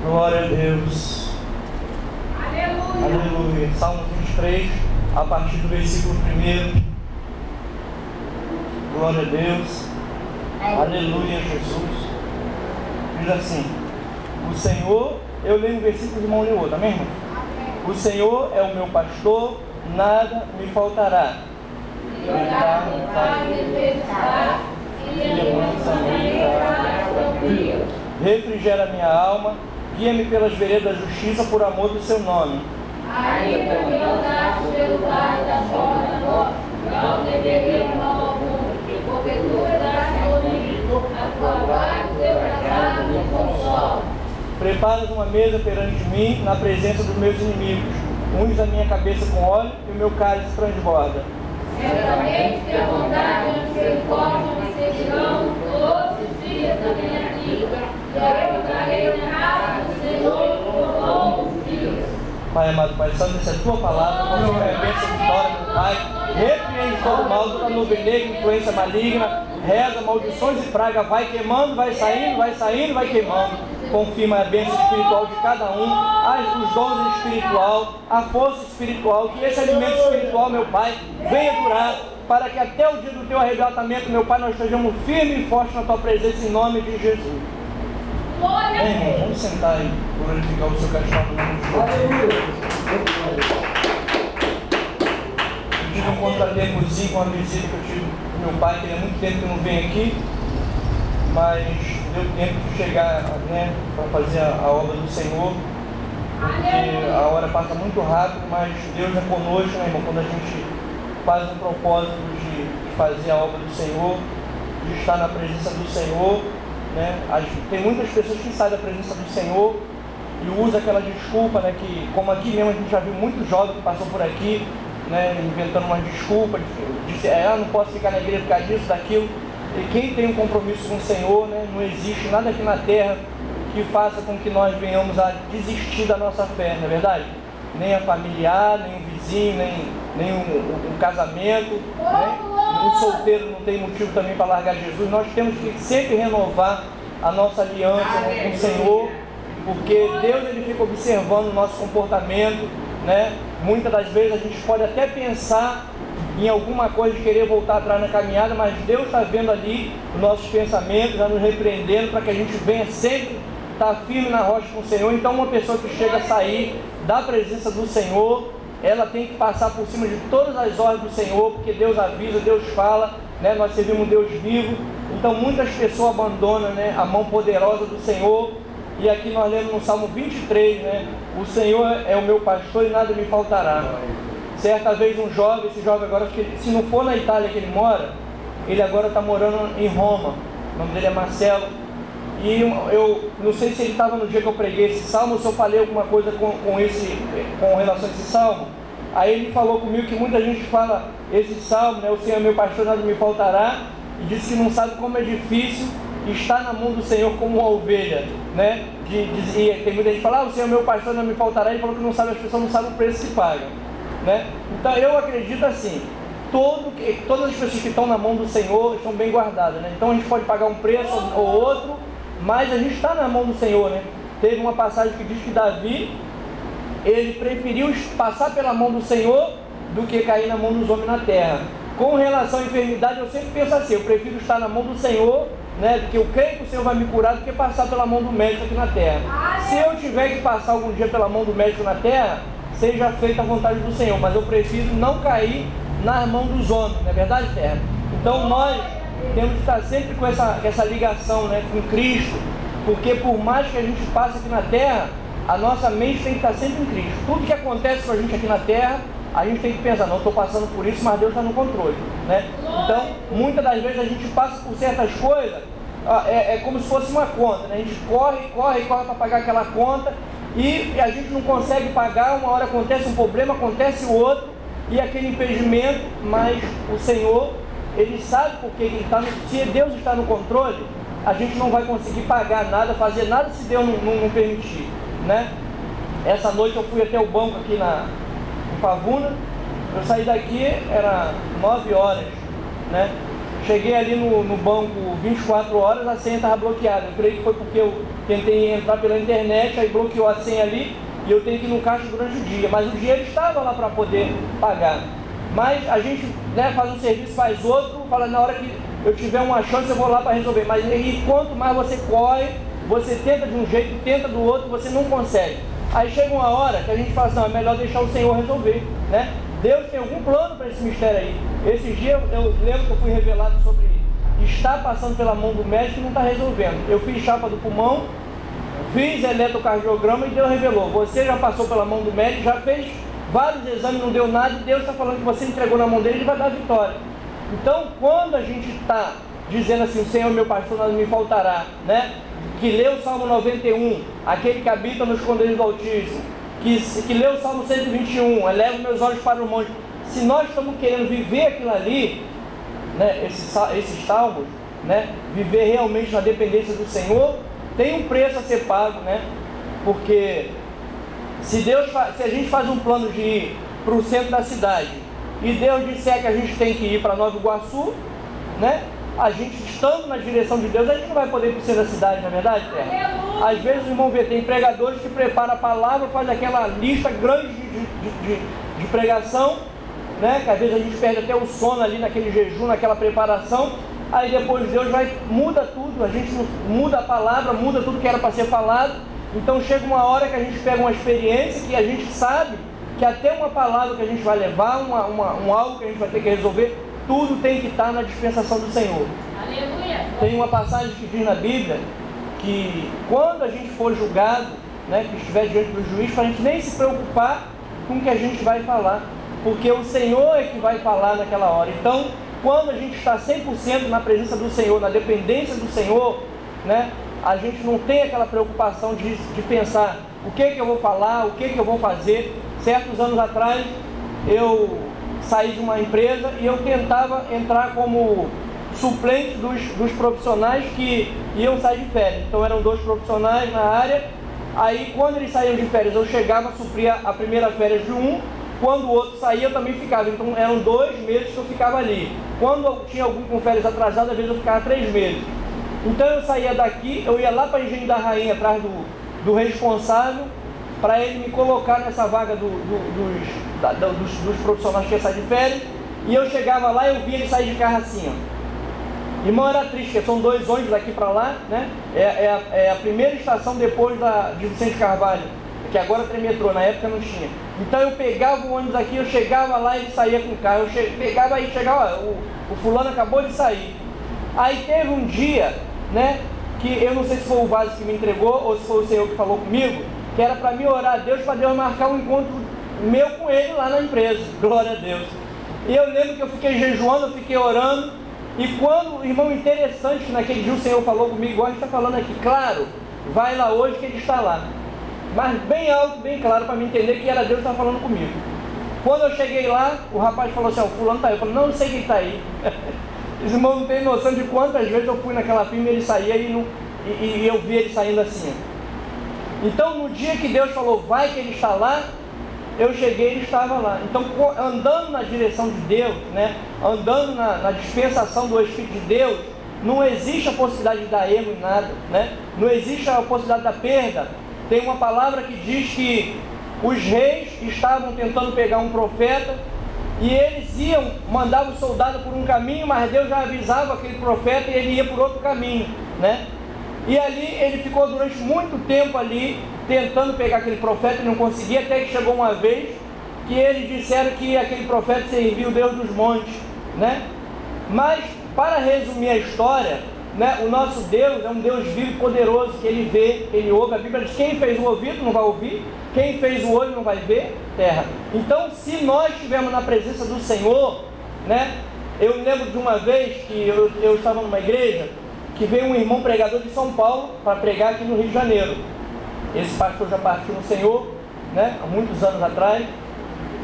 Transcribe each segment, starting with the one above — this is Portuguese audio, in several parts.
Glória a Deus. Aleluia. Aleluia. Salmo 23, a partir do versículo 1. Glória a Deus. Aleluia, Jesus. Diz assim: o Senhor, eu leio um versículo de mão e outro, amém, irmão? O Senhor é o meu pastor, nada me faltará. Refrigera minha alma, guia-me pelas veredas da justiça por amor do seu nome. Ainda que eu andasse pelo vale da sombra da morte, não temerei mal algum, porque tu estás comigo, a tua vara e o teu cajado me consolam. Preparas uma mesa perante mim, na presença dos meus inimigos. Unges a minha cabeça com óleo e o meu cálice transborda. Certamente que a bondade e a misericórdia me seguirão todos os dias da minha vida, e eu darei na casa do Senhor por longos dias. Pai amado, Pai Santo, essa é a tua palavra, confirma a bênção de vitória, meu Pai. Repreende todo o mal, toda nuvem negra, influência maligna, reza, maldições e praga, vai queimando, vai saindo, vai queimando. Confirma a bênção espiritual de cada um, os dons espiritual, a força espiritual, que esse alimento espiritual, meu Pai, venha durar, para que até o dia do teu arrebatamento, meu Pai, nós estejamos firmes e fortes na tua presença, em nome de Jesus. Bem, irmão, vamos sentar e glorificar o seu castelo no nome de Jesus. Eu tive um contratempozinho com uma visita que eu tive do meu pai, que ele há muito tempo que não vem aqui, mas deu tempo de chegar, né, para fazer a obra do Senhor, porque a hora passa muito rápido, mas Deus é conosco, né, irmão, quando a gente faz um propósito de fazer a obra do Senhor, de estar na presença do Senhor, né? Tem muitas pessoas que saem da presença do Senhor e usam aquela desculpa, né, que, como aqui mesmo a gente já viu muito jovem que passou por aqui, né, inventando umas desculpas, não posso ficar na igreja por causa disso, daquilo. E quem tem um compromisso com o Senhor, né, não existe nada aqui na terra que faça com que nós venhamos a desistir da nossa fé, não é verdade? Nem a familiar, nem o vizinho, nem o casamento, né? O solteiro não tem motivo também para largar Jesus. Nós temos que sempre renovar a nossa aliança com o Senhor, porque Deus ele fica observando o nosso comportamento, né? Muitas das vezes a gente pode até pensar em alguma coisa de querer voltar atrás na caminhada, mas Deus está vendo ali os nossos pensamentos, já nos repreendendo para que a gente venha sempre estar firme na rocha com o Senhor. Então uma pessoa que chega a sair da presença do Senhor, ela tem que passar por cima de todas as ordens do Senhor, porque Deus avisa, Deus fala, né? Nós servimos um Deus vivo. Então muitas pessoas abandonam, né, a mão poderosa do Senhor. E aqui nós lemos no Salmo 23, né? O Senhor é o meu pastor e nada me faltará. Certa vez um jovem, esse jovem agora, acho que se não for na Itália que ele mora, ele agora está morando em Roma. O nome dele é Marcelo. E eu não sei se ele estava no dia que eu preguei esse salmo, ou se eu falei alguma coisa com relação a esse salmo. Aí ele falou comigo que muita gente fala esse salmo, né, o Senhor é meu pastor, nada me faltará, e disse que não sabe como é difícil estar na mão do Senhor como uma ovelha, né? E tem muita gente que fala, o Senhor é meu pastor, não me faltará. Ele falou que não sabe, as pessoas não sabem o preço que pagam, né? Então eu acredito assim, todas as pessoas que estão na mão do Senhor estão bem guardadas, né? Então a gente pode pagar um preço ou outro, mas a gente está na mão do Senhor, né? Teve uma passagem que diz que Davi, ele preferiu passar pela mão do Senhor do que cair na mão dos homens na terra. Com relação à enfermidade, eu sempre penso assim, eu prefiro estar na mão do Senhor, né? Porque eu creio que o Senhor vai me curar, do que passar pela mão do médico aqui na terra. Se eu tiver que passar algum dia pela mão do médico na terra, seja feita a vontade do Senhor, mas eu prefiro não cair nas mãos dos homens, não é verdade, terra? Então nós temos que estar sempre com essa ligação, né, com Cristo, porque por mais que a gente passe aqui na terra, a nossa mente tem que estar sempre em Cristo. Tudo que acontece com a gente aqui na terra, a gente tem que pensar, não, estou passando por isso, mas Deus está no controle, né? Então, muitas das vezes a gente passa por certas coisas, é como se fosse uma conta, né? A gente corre para pagar aquela conta, e a gente não consegue pagar, uma hora acontece um problema, acontece o outro, e aquele impedimento, mas o Senhor, Ele sabe porque Ele está, se Deus está no controle, a gente não vai conseguir pagar nada, fazer nada se Deus não permitir, né? Essa noite eu fui até o banco aqui em Pavuna, eu saí daqui, era 9 horas, né? cheguei ali no banco 24 horas, a senha estava bloqueada. Eu creio que foi porque eu tentei entrar pela internet, aí bloqueou a senha ali e eu tenho que ir no caixa durante o dia. Mas o dinheiro estava lá para poder pagar. Mas a gente, né, faz um serviço, faz outro, fala na hora que eu tiver uma chance eu vou lá para resolver. Mas e quanto mais você corre, você tenta de um jeito, tenta do outro, você não consegue. Aí chega uma hora que a gente fala assim, não, é melhor deixar o Senhor resolver, né? Deus tem algum plano para esse mistério aí. Esses dias eu lembro que eu fui revelado sobre estar passando pela mão do médico e não está resolvendo. Eu fiz chapa do pulmão, fiz eletrocardiograma e Deus revelou. Você já passou pela mão do médico, já fez vários exames, não deu nada, e Deus está falando que você entregou na mão dele, ele vai dar vitória. Então, quando a gente está dizendo assim, o Senhor é meu pastor, nada me faltará, né? Que lê o Salmo 91, aquele que habita no esconderijo do Altíssimo, que lê o Salmo 121, eleva meus olhos para o monte. Se nós estamos querendo viver aquilo ali, né, esses salmos, né, viver realmente na dependência do Senhor, tem um preço a ser pago, né? Porque se a gente faz um plano de ir para o centro da cidade e Deus disser que a gente tem que ir para Nova Iguaçu, né? A gente estando na direção de Deus, a gente não vai poder ir para o centro da cidade, não é verdade, Terra? Às vezes o irmão vê, tem pregadores que preparam a palavra, faz aquela lista grande de pregação, né? Que às vezes a gente perde até o sono ali naquele jejum, naquela preparação. Aí depois Deus muda tudo, a gente muda a palavra, muda tudo que era para ser falado. Então chega uma hora que a gente pega uma experiência que a gente sabe que até uma palavra que a gente vai levar, um algo que a gente vai ter que resolver, tudo tem que estar na dispensação do Senhor. Aleluia. Tem uma passagem que diz na Bíblia que quando a gente for julgado, né, que estiver diante do juiz, para a gente nem se preocupar com o que a gente vai falar, porque o Senhor é que vai falar naquela hora. Então, quando a gente está 100% na presença do Senhor, na dependência do Senhor, né, a gente não tem aquela preocupação de pensar o que eu vou falar, o que eu vou fazer. Certos anos atrás, eu saí de uma empresa e eu tentava entrar como suplente dos profissionais que iam sair de férias. Então eram 2 profissionais na área. Aí quando eles saíam de férias, eu chegava, supria a primeira férias de um. Quando o outro saía, eu também ficava. Então eram 2 meses que eu ficava ali. Quando eu tinha algum com férias atrasadas, às vezes eu ficava 3 meses. Então eu saía daqui, eu ia lá para Engenho da Rainha, atrás do responsável, para ele me colocar nessa vaga dos profissionais que iam sair de férias. E eu chegava lá e eu via ele sair de carro assim, ó. Irmão, era triste, porque são 2 ônibus daqui para lá, né? É a primeira estação depois de Vicente Carvalho, que agora tem metrô, na época não tinha. Então eu pegava o ônibus aqui, eu chegava lá e ele saía com o carro. Eu pegava aí, chegava, ó, o fulano acabou de sair. Aí teve um dia, né, que eu não sei se foi o Vaso que me entregou ou se foi o Senhor que falou comigo, que era para mim orar a Deus, para Deus marcar um encontro meu com ele lá na empresa. Glória a Deus. E eu lembro que eu fiquei jejuando, eu fiquei orando. E quando, irmão, interessante, naquele dia o Senhor falou comigo, igual a gente está falando aqui, claro, vai lá hoje que ele está lá. Mas bem alto, bem claro, para me entender que era Deus que estava falando comigo. Quando eu cheguei lá, o rapaz falou assim, ó, o fulano está aí. Eu falei, não, eu sei que ele está aí. Os irmãos não têm noção de quantas vezes eu fui naquela firma e ele saía e eu vi ele saindo assim. Então, no dia que Deus falou, vai que ele está lá, eu cheguei e ele estava lá. Então, andando na direção de Deus, né, andando na dispensação do Espírito de Deus, não existe a possibilidade de dar erro em nada, né? Não existe a possibilidade da perda. Tem uma palavra que diz que os reis estavam tentando pegar um profeta e eles mandavam o soldado por um caminho, mas Deus já avisava aquele profeta e ele ia por outro caminho, né? E ali ele ficou durante muito tempo ali, tentando pegar aquele profeta e não conseguia, até que chegou uma vez que eles disseram que aquele profeta servia o Deus dos montes, né? Mas, para resumir a história, né, o nosso Deus é um Deus vivo e poderoso, que Ele vê, Ele ouve. A Bíblia diz, quem fez o ouvido não vai ouvir, quem fez o olho não vai ver, terra. Então, se nós estivermos na presença do Senhor, né? Eu lembro de uma vez que eu estava numa igreja, que veio um irmão pregador de São Paulo para pregar aqui no Rio de Janeiro. Esse pastor já partiu no Senhor, né, há muitos anos atrás.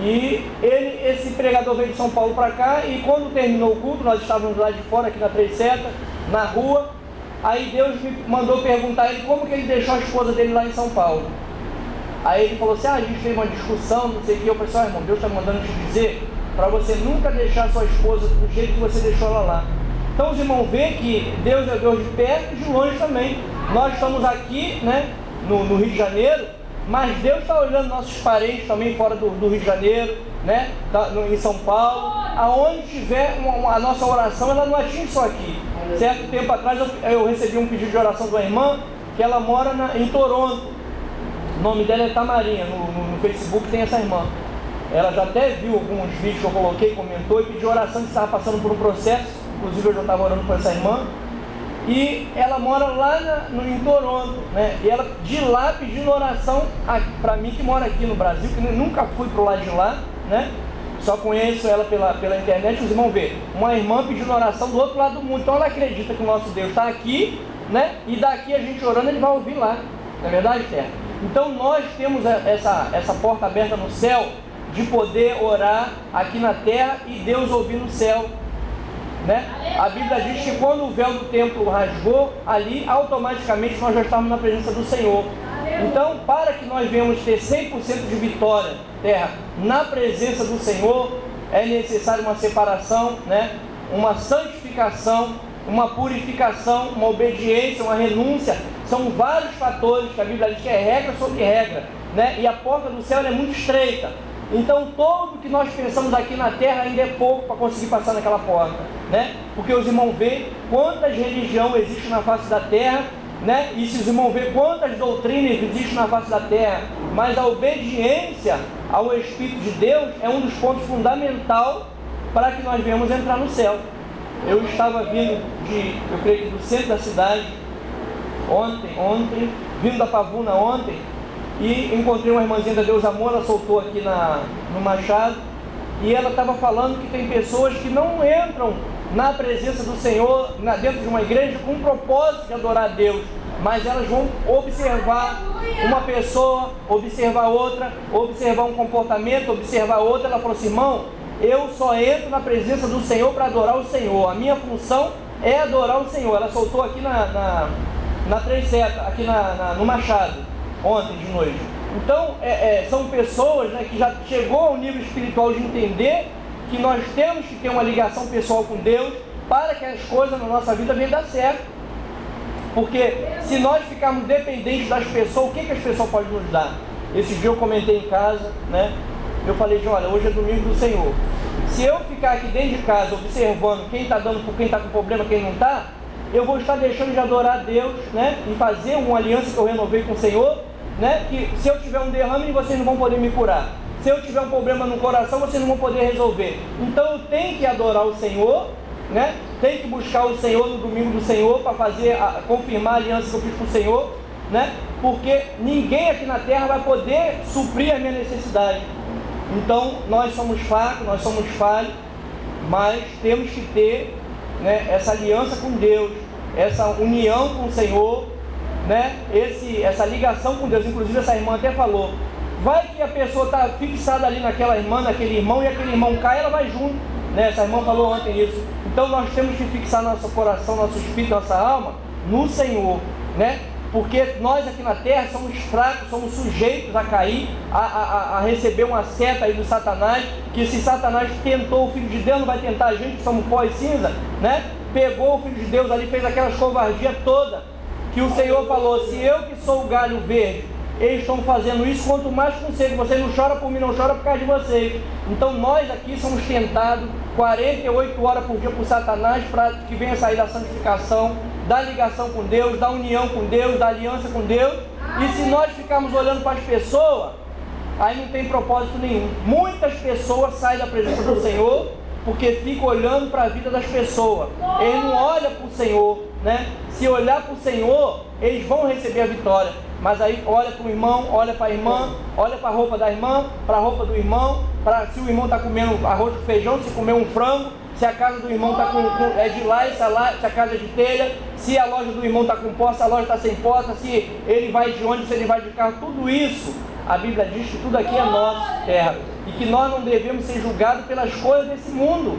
E esse pregador veio de São Paulo para cá, e quando terminou o culto, nós estávamos lá de fora, aqui na Três Setas, na rua. Aí Deus me mandou perguntar a ele como que ele deixou a esposa dele lá em São Paulo. Aí ele falou assim, a gente teve uma discussão, não sei o que. Eu falei assim, irmão, Deus está mandando te dizer para você nunca deixar sua esposa do jeito que você deixou ela lá. Então os irmãos veem que Deus é Deus de perto e de longe também. Nós estamos aqui, né, no Rio de Janeiro, mas Deus está olhando nossos parentes também fora do Rio de Janeiro, né, em São Paulo, aonde tiver a nossa oração, ela não atinge só aqui. Certo tempo atrás eu recebi um pedido de oração de uma irmã, que ela mora em Toronto. O nome dela é Tamarinha, no Facebook tem essa irmã. Ela já até viu alguns vídeos que eu coloquei, comentou e pediu oração, que estava passando por um processo. Inclusive eu já estava orando por essa irmã. E ela mora lá em Toronto, né? E ela de lá pedindo oração para mim, que mora aqui no Brasil, que nunca fui para o lado de lá, né? Só conheço ela pela internet. Os irmãos vê uma irmã pedindo oração do outro lado do mundo. Então ela acredita que o nosso Deus está aqui, né? E daqui a gente orando, ele vai ouvir lá. Não é verdade, Terra? Então nós temos essa porta aberta no céu, de poder orar aqui na terra e Deus ouvir no céu, né? A Bíblia diz que quando o véu do templo rasgou, ali automaticamente nós já estamos na presença do Senhor. Então, para que nós venhamos ter 100% de vitória, terra, na presença do Senhor, é necessário uma separação, né? Uma santificação, uma purificação, uma obediência, uma renúncia. São vários fatores que a Bíblia diz que é regra sobre regra, né? E a porta do céu é muito estreita. Então todo que nós pensamos aqui na terra ainda é pouco para conseguir passar naquela porta, né? Porque os irmãos veem quantas religiões existem na face da terra, né? E se os irmãos veem quantas doutrinas existem na face da terra, mas a obediência ao Espírito de Deus é um dos pontos fundamentais para que nós venhamos entrar no céu. Eu estava vindo eu creio que do centro da cidade ontem, vindo da Pavuna ontem, e encontrei uma irmãzinha da Deus Amor. Ela soltou aqui no Machado, e ela estava falando que tem pessoas que não entram na presença do Senhor, dentro de uma igreja, com o propósito de adorar a Deus, mas elas vão observar uma pessoa, observar outra, observar um comportamento, observar outra. Ela falou assim: irmão, eu só entro na presença do Senhor para adorar o Senhor, a minha função é adorar o Senhor. Ela soltou aqui na Três Setas, aqui no Machado, ontem de noite. Então são pessoas, né, que já chegou ao nível espiritual de entender que nós temos que ter uma ligação pessoal com Deus para que as coisas na nossa vida venham dar certo. Porque se nós ficarmos dependentes das pessoas, o que as pessoas podem nos dar? Esse dia eu comentei em casa, né? Eu falei: olha, hoje é domingo do Senhor. Se eu ficar aqui dentro de casa observando quem está dando por quem está com problema, quem não está, eu vou estar deixando de adorar a Deus, né? E fazer uma aliança que eu renovei com o Senhor, né? Que se eu tiver um derrame, vocês não vão poder me curar. Se eu tiver um problema no coração, vocês não vão poder resolver. Então eu tenho que adorar o Senhor, né? Tenho que buscar o Senhor no domingo do Senhor para confirmar a aliança que eu fiz com o Senhor, né? Porque ninguém aqui na terra vai poder suprir a minha necessidade. Então nós somos fracos, nós somos falhos, mas temos que ter, né, essa aliança com Deus, essa união com o Senhor, né? Essa ligação com Deus. Inclusive essa irmã até falou: vai que a pessoa está fixada ali naquela irmã, naquele irmão, e aquele irmão cai, ela vai junto, né? Essa irmã falou ontem isso. Então nós temos que fixar nosso coração, nosso espírito, nossa alma no Senhor, né? Porque nós aqui na terra somos fracos, somos sujeitos a cair, a receber uma seta aí do Satanás, que se Satanás tentou o Filho de Deus, não vai tentar a gente, que somos pó e cinza, né? Pegou o Filho de Deus ali, fez aquelas covardias todas, que o Senhor falou: se eu que sou o galho verde, eles estão fazendo isso, quanto mais consigo, vocês não choram por mim, não choram por causa de vocês. Então nós aqui somos tentados 48 horas por dia por Satanás, para que venha sair da santificação, da ligação com Deus, da união com Deus, da aliança com Deus. E se nós ficarmos olhando para as pessoas, aí não tem propósito nenhum. Muitas pessoas saem da presença do Senhor porque ficam olhando para a vida das pessoas, eles não olham para o Senhor, né? Se olhar para o Senhor, eles vão receber a vitória. Mas aí olha para o irmão, olha para a irmã, olha para a roupa da irmã, para a roupa do irmão, se o irmão está comendo arroz com feijão, se comer um frango, se a casa do irmão é de lá, se a casa é de telha, se a loja do irmão está com porta, se a loja está sem porta, se ele vai de ônibus, se ele vai de carro. Tudo isso, a Bíblia diz que tudo aqui é nosso, terra, e que nós não devemos ser julgados pelas coisas desse mundo.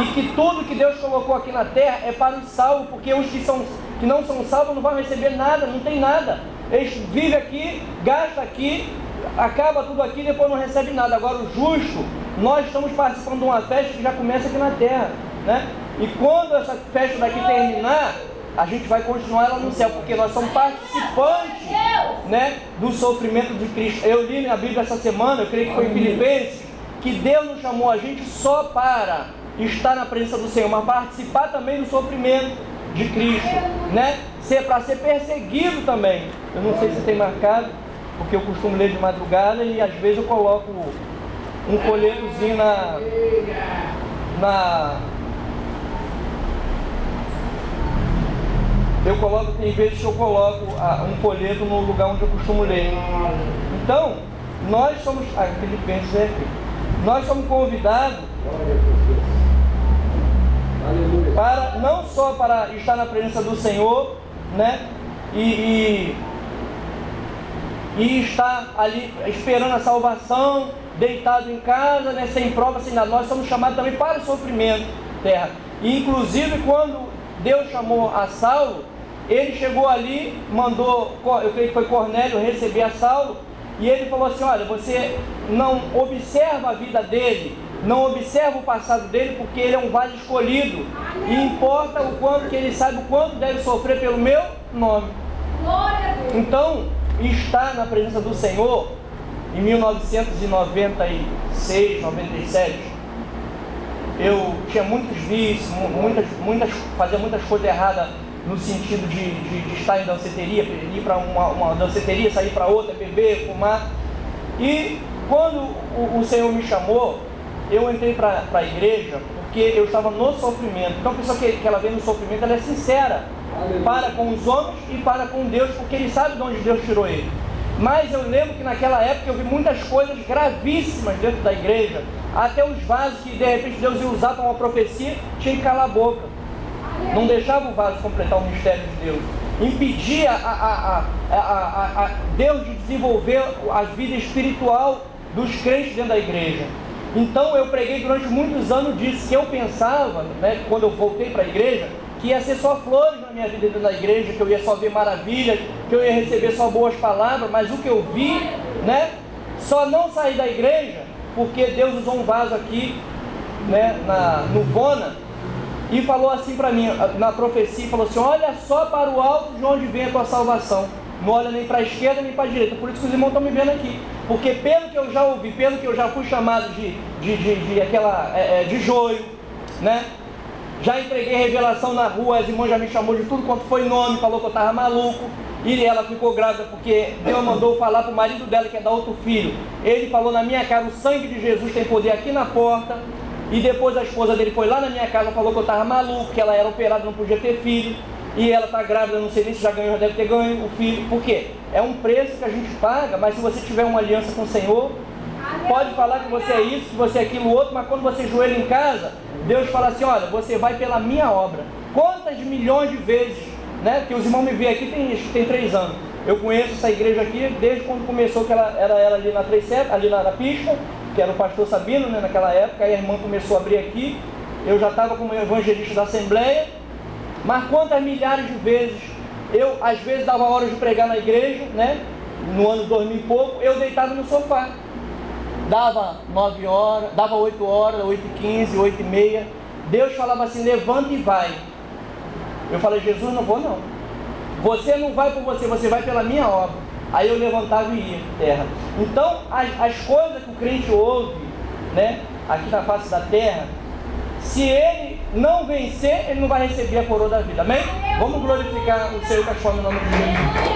E que tudo que Deus colocou aqui na terra é para os salvos, porque os que não são salvos não vão receber nada, não tem nada. Eles vivem aqui, gastam aqui, acaba tudo aqui e depois não recebe nada. Agora o justo, nós estamos participando de uma festa que já começa aqui na terra, né? E quando essa festa daqui terminar, a gente vai continuar ela no céu, porque nós somos participantes, né, do sofrimento de Cristo. Eu li na Bíblia essa semana, eu creio que foi em Filipenses, que Deus não chamou a gente só para estar na presença do Senhor, mas participar também do sofrimento de Cristo, né? Para ser perseguido também. Eu não sei se tem marcado, porque eu costumo ler de madrugada e às vezes eu coloco um folhetozinho tem vezes que eu coloco um folheto no lugar onde eu costumo ler. Então, nós somos, Filipenses é aqui. Nós somos convidados para, não só para estar na presença do Senhor, né? E estar ali esperando a salvação, deitado em casa, né? Sem prova, sem nada. Nós somos chamados também para o sofrimento, terra. E inclusive quando Deus chamou a Saulo, ele chegou ali, mandou, eu creio que foi Cornélio, receber a Saulo, e ele falou assim: olha, você não observa a vida dele, não observa o passado dele, porque ele é um vaso escolhido, e importa o quanto que ele sabe o quanto deve sofrer pelo meu nome. Então, estar na presença do Senhor, em 1996, 97, eu tinha muitos vícios, fazia muitas coisas erradas, no sentido de estar em danceteria, ir para uma danceteria, sair para outra, beber, fumar. E quando o Senhor me chamou, eu entrei para a igreja porque eu estava no sofrimento. Então a pessoa que ela vem no sofrimento, ela é sincera para com os homens e para com Deus, porque ele sabe de onde Deus tirou ele. Mas eu lembro que naquela época eu vi muitas coisas gravíssimas dentro da igreja, até os vasos que de repente Deus ia usar para uma profecia, tinha que calar a boca. Não deixava o vaso completar o mistério de Deus, impedia Deus de desenvolver a vida espiritual dos crentes dentro da igreja. Então eu preguei durante muitos anos disso, que eu pensava, né, quando eu voltei para a igreja, que ia ser só flores na minha vida dentro da igreja, que eu ia só ver maravilhas, que eu ia receber só boas palavras, mas o que eu vi, né, só não saí da igreja porque Deus usou um vaso aqui, né, no Vona, e falou assim para mim, na profecia, falou assim: olha só para o alto de onde vem a tua salvação, não olha nem para a esquerda nem para a direita. Por isso que os irmãos estão me vendo aqui, porque pelo que eu já ouvi, pelo que eu já fui chamado de joio, né? Já entreguei revelação na rua, as irmãs já me chamou de tudo quanto foi nome, falou que eu estava maluco, e ela ficou grávida porque Deus mandou falar para o marido dela, que é dar outro filho. Ele falou na minha cara: o sangue de Jesus tem poder aqui na porta. E depois a esposa dele foi lá na minha casa, falou que eu estava maluco, que ela era operada, não podia ter filho, e ela está grávida, não sei nem se já ganhou, já deve ter ganho o filho. Por quê? É um preço que a gente paga, mas se você tiver uma aliança com o Senhor, pode falar que você é isso, que você é aquilo outro, mas quando você joelha em casa, Deus fala assim: olha, você vai pela minha obra. Quantas milhões de vezes, né? Porque os irmãos me veem aqui tem 3 anos. Eu conheço essa igreja aqui desde quando começou, que ela era ali na 37, ali na pista, que era o pastor Sabino, né, naquela época. Aí a irmã começou a abrir aqui, eu já estava como evangelista da Assembleia. Mas quantas milhares de vezes eu, às vezes, dava hora de pregar na igreja, né, no ano 2000 e pouco, eu deitava no sofá, dava 9 horas, dava 8 horas, 8h15, 8h30, Deus falava assim: levanta e vai. Eu falei: Jesus, não vou não, você não vai por você, você vai pela minha obra. Aí eu levantava e ia, terra. Então, as coisas que o crente ouve, né, aqui na face da terra, se ele não vencer, ele não vai receber a coroa da vida. Amém? Vamos glorificar o Senhor com as formas no nome de Jesus.